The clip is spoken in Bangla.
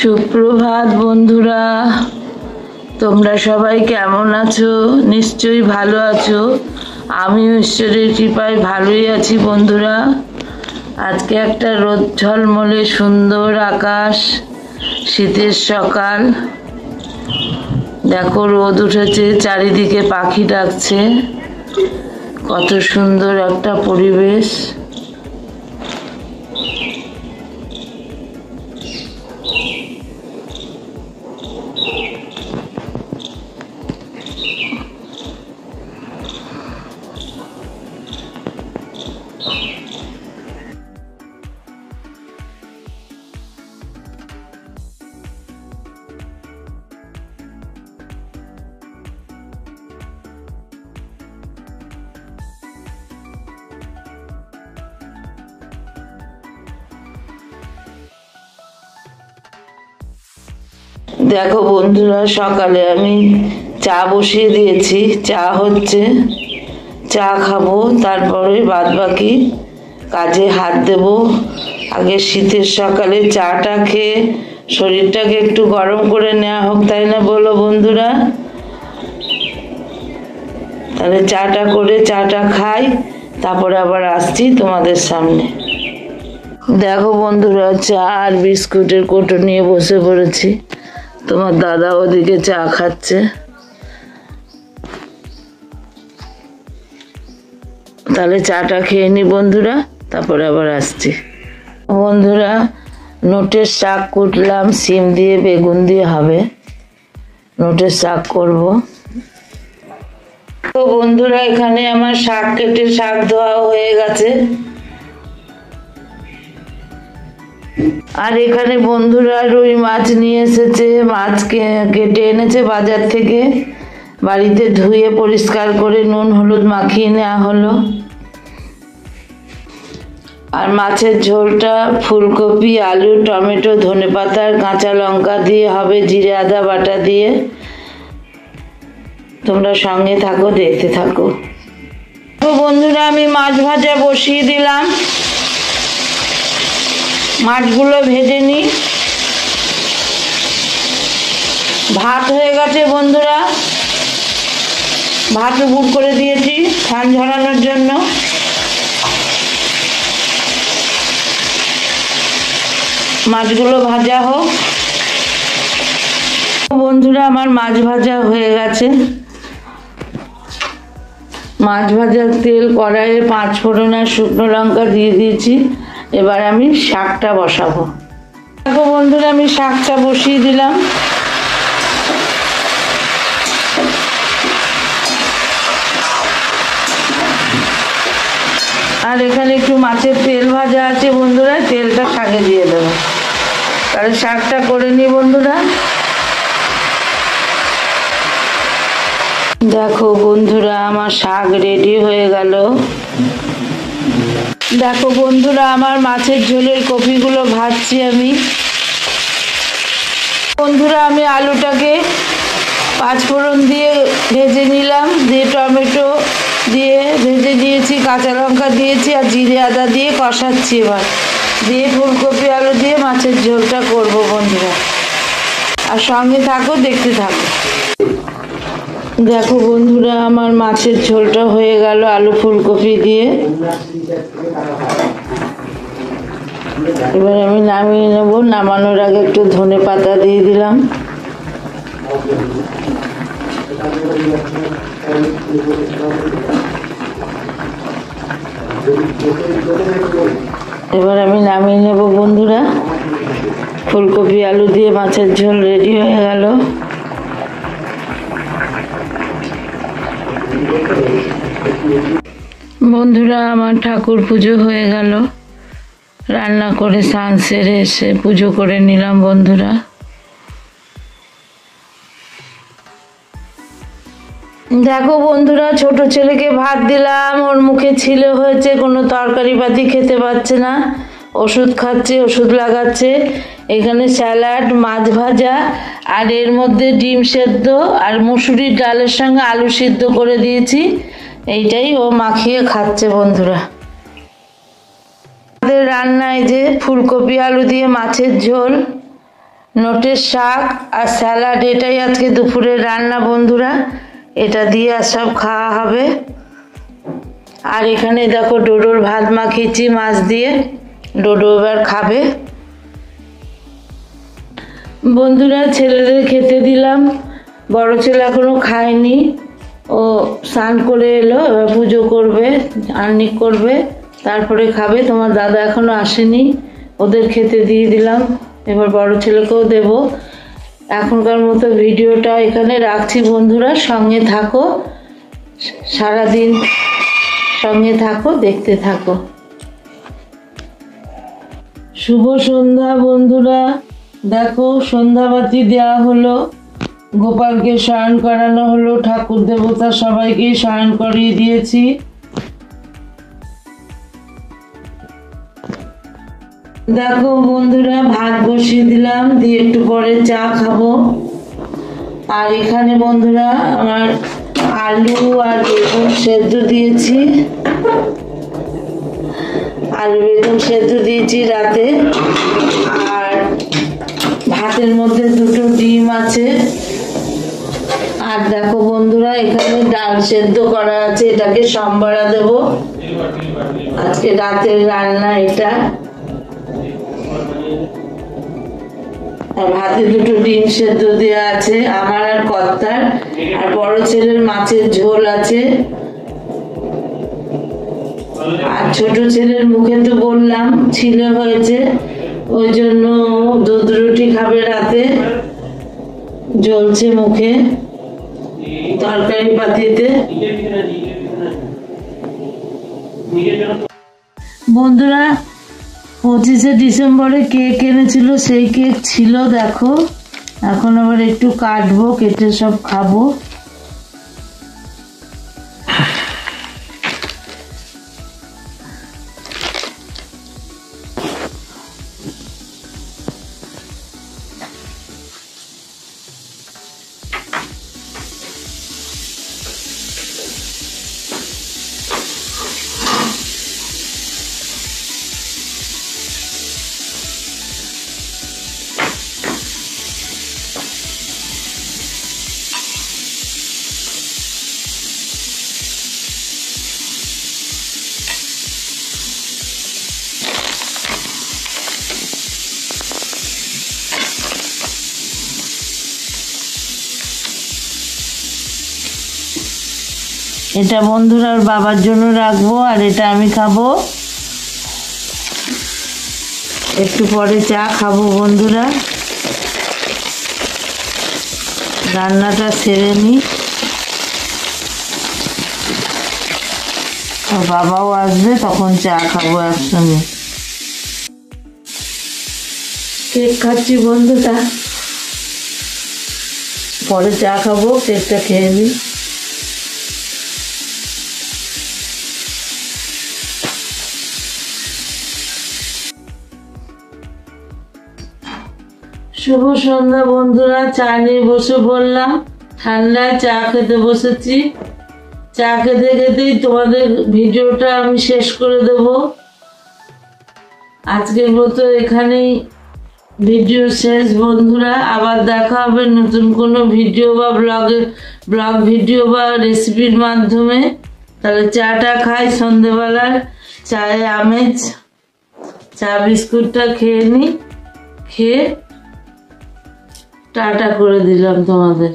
সুপ্রভাত বন্ধুরা, তোমরা সবাই কেমন আছো? নিশ্চয়ই ভালো আছো। আমিও ঈশ্বরের কৃপায় ভালোই আছি বন্ধুরা। আজকে একটা রোদ ঝলমলে সুন্দর আকাশ, শীতের সকাল। দেখো রোদ উঠেছে, চারিদিকে পাখি ডাকছে, কত সুন্দর একটা পরিবেশ। দেখো বন্ধুরা, সকালে আমি চা বসিয়ে দিয়েছি, চা হচ্ছে, চা খাবো, তারপরে বাদ বাকি কাজে হাত দেব। আগে শীতের সকালে চাটা খেয়ে শরীরটাকে একটু গরম করে নেওয়া হোক, তাই না বলো বন্ধুরা? তাহলে চাটা করে চাটা খাই, তারপরে আবার আসছি তোমাদের সামনে। দেখো বন্ধুরা, চা আর বিস্কুটের কৌটো নিয়ে বসে পড়েছি। তোমার দাদা ওদিকে চা খাচ্ছে। তাহলে চাটা খেয়ে নি বন্ধুরা, তারপরে আবার আসছি। বন্ধুরা, নোটের শাক কুটলাম, সিম দিয়ে বেগুন দিয়ে হবে, নোটের শাক করব। তো বন্ধুরা, এখানে আমার শাক কেটে শাক ধোয়া হয়ে গেছে। আর এখানে বন্ধুরা রুই মাছ নিয়ে এসেছে, মাছ কেটে এনেছে বাজার থেকে, বাড়িতে ধুয়ে পরিষ্কার করে নুন হলুদ মাখিয়ে নেওয়া হলো। আর মাছের ঝোলটা ফুলকপি, আলু, টমেটো, ধনেপাতা আর কাঁচা লঙ্কা দিয়ে হবে, জিরে আদা বাটা দিয়ে। তোমরা সঙ্গে থাকো, দেখতে থাকো। তো বন্ধুরা, আমি মাছ ভাজা বসিয়ে দিলাম, মাছগুলো ভেজে নি। ভাত হয়ে গেছে বন্ধুরা, ভাত উবুর করে দিয়েছি ছান ঝরানোর জন্য। মাছগুলো ভাজা হোক। বন্ধুরা, আমার মাছ ভাজা হয়ে গেছে। মাছ ভাজার তেল কড়াইয়ে 5 ফোড়ন আর শুকনো লঙ্কা দিয়ে দিয়েছি। এবার আমি শাকটা বসাবো। দেখো বন্ধুরা, আমি শাকটা বসিয়ে দিলাম। আর এখানে একটু মাছের তেল ভাজা আছে বন্ধুরা, তেলটা শাকে দিয়ে দেবো। তাহলে শাকটা করে নিই বন্ধুরা। দেখো বন্ধুরা, আমার শাক রেডি হয়ে গেল। দেখো বন্ধুরা, আমার মাছের ঝোলের কপিগুলো ভাজছি আমি। বন্ধুরা, আমি আলুটাকে 5 ফোড়ন দিয়ে ভেজে নিলাম, দিয়ে টমেটো দিয়ে ভেজে দিয়েছি, কাঁচা লঙ্কা দিয়েছি আর জিরে আদা দিয়ে কষাচ্ছি। এবার দিয়ে ফুলকপি আলু দিয়ে মাছের ঝোলটা করব বন্ধুরা। আর সঙ্গে থাকো, দেখতে থাকো। দেখো বন্ধুরা, আমার মাছের ঝোলটা হয়ে গেল আলু ফুলকপি দিয়ে। এবার আমি নামিয়ে নেব। নামানোর আগে একটু ধনেপাতা দিয়ে দিলাম। এবার আমি নামিয়ে নেব বন্ধুরা। ফুলকপি আলু দিয়ে মাছের ঝোল রেডি হয়ে গেল। বন্ধুরা, আমার ঠাকুর পুজো হয়ে গেল। রান্না করে স্নান সেরে এসে পুজো করে নিলাম বন্ধুরা। দেখো বন্ধুরা, ছোট ছেলেকে ভাত দিলাম, ওর মুখে ছিলে হয়েছে, কোনো তরকারি পাতি খেতে পাচ্ছে না, ওষুধ খাচ্ছে, ওষুধ লাগাচ্ছে। এখানে স্যালাড, মাছ ভাজা আর এর মধ্যে ডিম সেদ্ধ আর মুসুরির ডালের সঙ্গে আলু সিদ্ধ করে দিয়েছি। এইটাই ও মাখিয়ে খাচ্ছে বন্ধুরা। আমাদের রান্নায় যে ফুলকপি আলু দিয়ে মাছের ঝোল, নোটের শাক আর স্যালাড, এটাই আজকে দুপুরের রান্না বন্ধুরা। এটা দিয়ে আর সব খাওয়া হবে। আর এখানে দেখো ডোডোর ভাত মাখিয়েছি মাছ দিয়ে, ডোডো এবার খাবে। বন্ধুরা ছেলেদের খেতে দিলাম, বড় ছেলে এখনো খায়নি, ও স্নান করে এলো, এবার পুজো করবে, আর্নিক করবে, তারপরে খাবে। তোমার দাদা এখনো আসেনি, ওদের খেতে দিয়ে দিলাম, এবার বড় ছেলেকেও দেব। এখনকার মতো ভিডিওটা এখানে রাখছি বন্ধুরা, সঙ্গে থাকো, সারাদিন সঙ্গে থাকো, দেখতে থাকো। শুভ সন্ধ্যা বন্ধুরা, দেখো সন্ধ্যাবাতি দেওয়া হলো, গোপালকে শয়ন করানো হলো, ঠাকুর দেবতা সবাইকে শয়ন করিয়ে দিয়েছি। দেখো বন্ধুরা ভাত বসিয়ে দিলাম, দিয়ে একটু পরে চা খাবো। আর এখানে বন্ধুরা আমার আলু আর বেগুন সেদ্ধ দিয়েছি, আলু বেগুন সেদ্ধ দিয়েছি রাতে। আর ভাতের মধ্যে দুটো ডিম আছে। আর দেখো বন্ধুরা এখানে ডাল সেদ্ধ করা আছে, এটাকে সম্বরা দেব। আজকে রাতের রান্না এটা। আর ভাতে দুটো ডিম সেদ্ধ দেওয়া আছে আমার আর কর্তার। আর বড় ছেলের মাছের ঝোল আছে। আর ছোট ছেলের মুখে তো বললাম ছিলে হয়েছে, ওই জন্য দুধ রুটি খাবে রাতে, জ্বলছে মুখে তরকারি পাতিতে। বন্ধুরা 25শে ডিসেম্বরে কেক এনেছিল, সেই কেক ছিল দেখো। এখন আবার একটু কাটবো, কেটে সব খাবো। এটা বন্ধুরা ওর বাবার জন্য রাখবো, আর এটা আমি খাবো। একটু পরে চা খাবো বন্ধুরা, রান্নাটা সেরে নি। ওর বাবাও আসবে, তখন চা খাবো একসঙ্গে। কেক খাচ্ছি বন্ধুরা, পরে চা খাবো, কেকটা খেয়ে নিই। শুভ সন্ধ্যা বন্ধুরা, চা নিয়ে বসে পড়লাম, ঠান্ডায় চা খেতে বসেছি। চা খেতে খেতেই তোমাদের ভিডিওটা আমি শেষ করে দেব। আজকের মতো এখানেই ভিডিও শেষ বন্ধুরা। আবার দেখা হবে নতুন কোনো ভিডিও বা ব্লগ ভিডিও বা রেসিপির মাধ্যমে। তাহলে চাটা খাই, সন্ধেবেলার চায়ে আমেজ, চা বিস্কুটটা খেয়ে নিই। খেয়ে টাটা করে দিলাম তোমাদের।